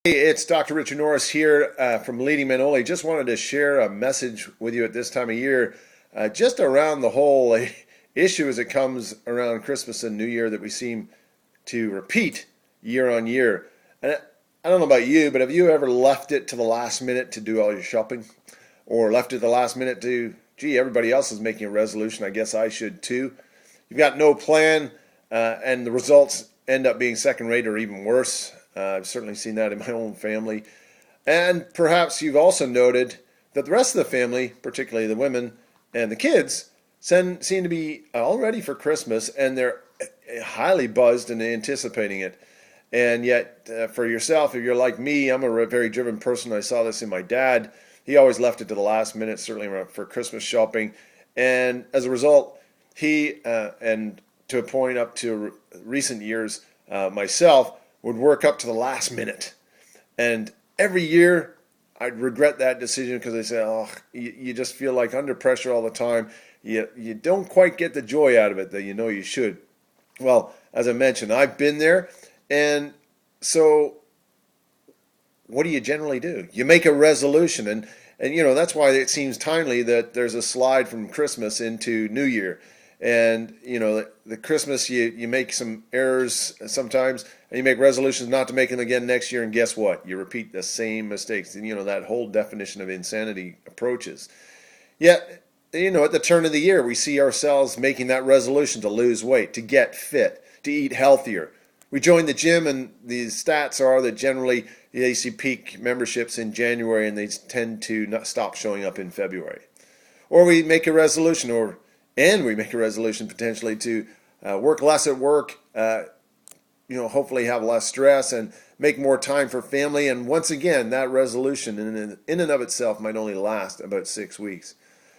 Hey, it's Dr. Richard Norris here from Leading Men Only. Just wanted to share a message with you at this time of year, just around the whole issue as it comes around Christmas and New Year that we seem to repeat year on year. And I don't know about you, but have you ever left it to the last minute to do all your shopping? Or left it to the last minute to, gee, everybody else is making a resolution, I guess I should too. You've got no plan, and the results end up being second rate or even worse. I've certainly seen that in my own family. And perhaps you've also noted that the rest of the family, particularly the women and the kids, seem to be all ready for Christmas, and they're highly buzzed and anticipating it. And yet, for yourself, if you're like me, I'm a very driven person. I saw this in my dad. He always left it to the last minute, certainly for Christmas shopping. And as a result, he, and to a point up to recent years, myself, would work up to the last minute. And every year, I'd regret that decision because I said, oh, you just feel like under pressure all the time. You don't quite get the joy out of it that you know you should. Well, as I mentioned, I've been there. And so what do you generally do? You make a resolution. And you know, that's why it seems timely that there's a slide from Christmas into New Year. And, you know, the Christmas, you make some errors sometimes, and you make resolutions not to make them again next year, and guess what? You repeat the same mistakes. And, you know, that whole definition of insanity approaches. Yet, you know, at the turn of the year, we see ourselves making that resolution to lose weight, to get fit, to eat healthier. We join the gym, and the stats are that generally they see peak memberships in January, and they tend to not stop showing up in February. Or we make a resolution, and we make a resolution potentially to work less at work, hopefully have less stress and make more time for family. And once again, that resolution in and of itself might only last about 6 weeks.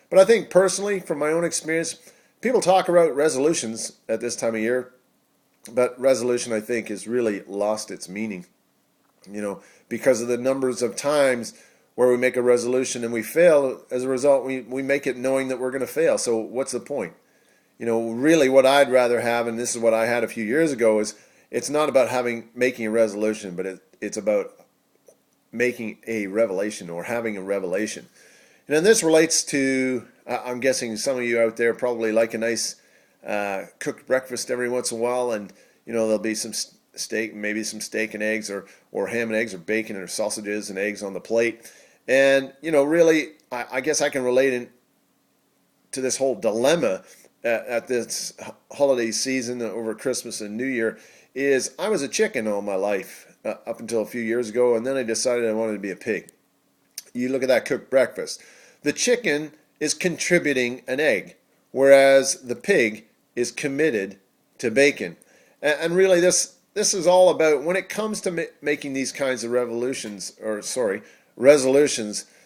But I think personally, from my own experience, people talk about resolutions at this time of year, but resolution, I think, has really lost its meaning, you know, because of the numbers of times where we make a resolution and we fail. As a result, we make it knowing that we're going to fail. So what's the point? You know, really what I'd rather have, and this is what I had a few years ago, is it's not about making a resolution, but it's about making a revelation or having a revelation. And then this relates to, I'm guessing some of you out there probably like a nice cooked breakfast every once in a while, and, you know, there'll be some steak, maybe some steak and eggs or ham and eggs or bacon or sausages and eggs on the plate. And, you know, really, I guess I can relate to this whole dilemma at this holiday season over Christmas and New Year is I was a chicken all my life up until a few years ago, and then I decided I wanted to be a pig. You look at that cooked breakfast. The chicken is contributing an egg, whereas the pig is committed to bacon. And really, this is all about, when it comes to making these kinds of resolutions,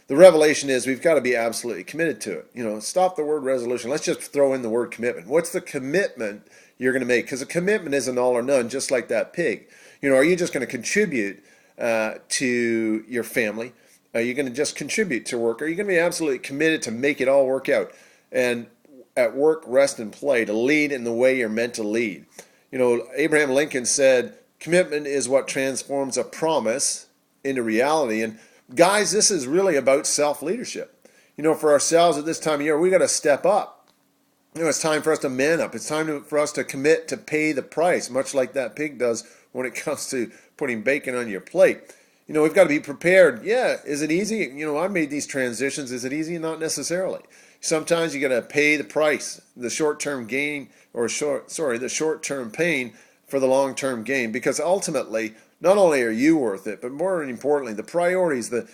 the revelation is we've got to be absolutely committed to it. You know, stop the word resolution. Let's just throw in the word commitment. What's the commitment you're going to make? Because a commitment is an all or none, just like that pig. You know, are you just going to contribute to your family? Are you going to just contribute to work? Are you going to be absolutely committed to make it all work out? And at work, rest, and play, to lead in the way you're meant to lead. You know, Abraham Lincoln said, commitment is what transforms a promise into reality. And guys, this is really about self-leadership. You know, for ourselves at this time of year, we got to step up. You know, it's time for us to man up. It's time for us to commit to pay the price, much like that pig does when it comes to putting bacon on your plate. You know, we've got to be prepared. Yeah, is it easy? You know, I made these transitions. Is it easy? Not necessarily. Sometimes you got to pay the price, the short-term gain, the short-term pain for the long-term gain, because ultimately, not only are you worth it, but more importantly, the priorities that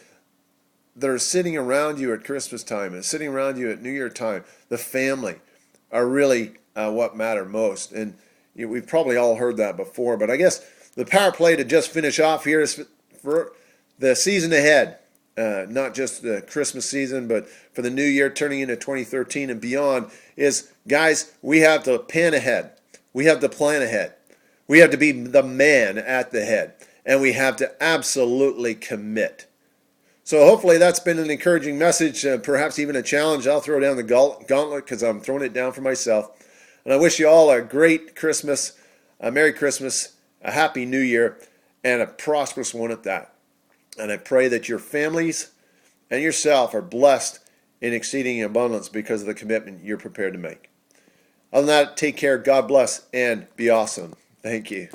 are sitting around you at Christmas time and sitting around you at New Year time, the family, are really what matter most. And you know, we've probably all heard that before, but I guess the power play to just finish off here is for the season ahead, not just the Christmas season, but for the new year turning into 2013 and beyond, is, guys, we have to plan ahead. We have to plan ahead. We have to be the man at the head, and we have to absolutely commit. So hopefully that's been an encouraging message, perhaps even a challenge. I'll throw down the gauntlet because I'm throwing it down for myself. And I wish you all a great Christmas, a Merry Christmas, a Happy New Year, and a prosperous one at that. And I pray that your families and yourself are blessed in exceeding abundance because of the commitment you're prepared to make. Other than that, take care, God bless, and be awesome. Thank you.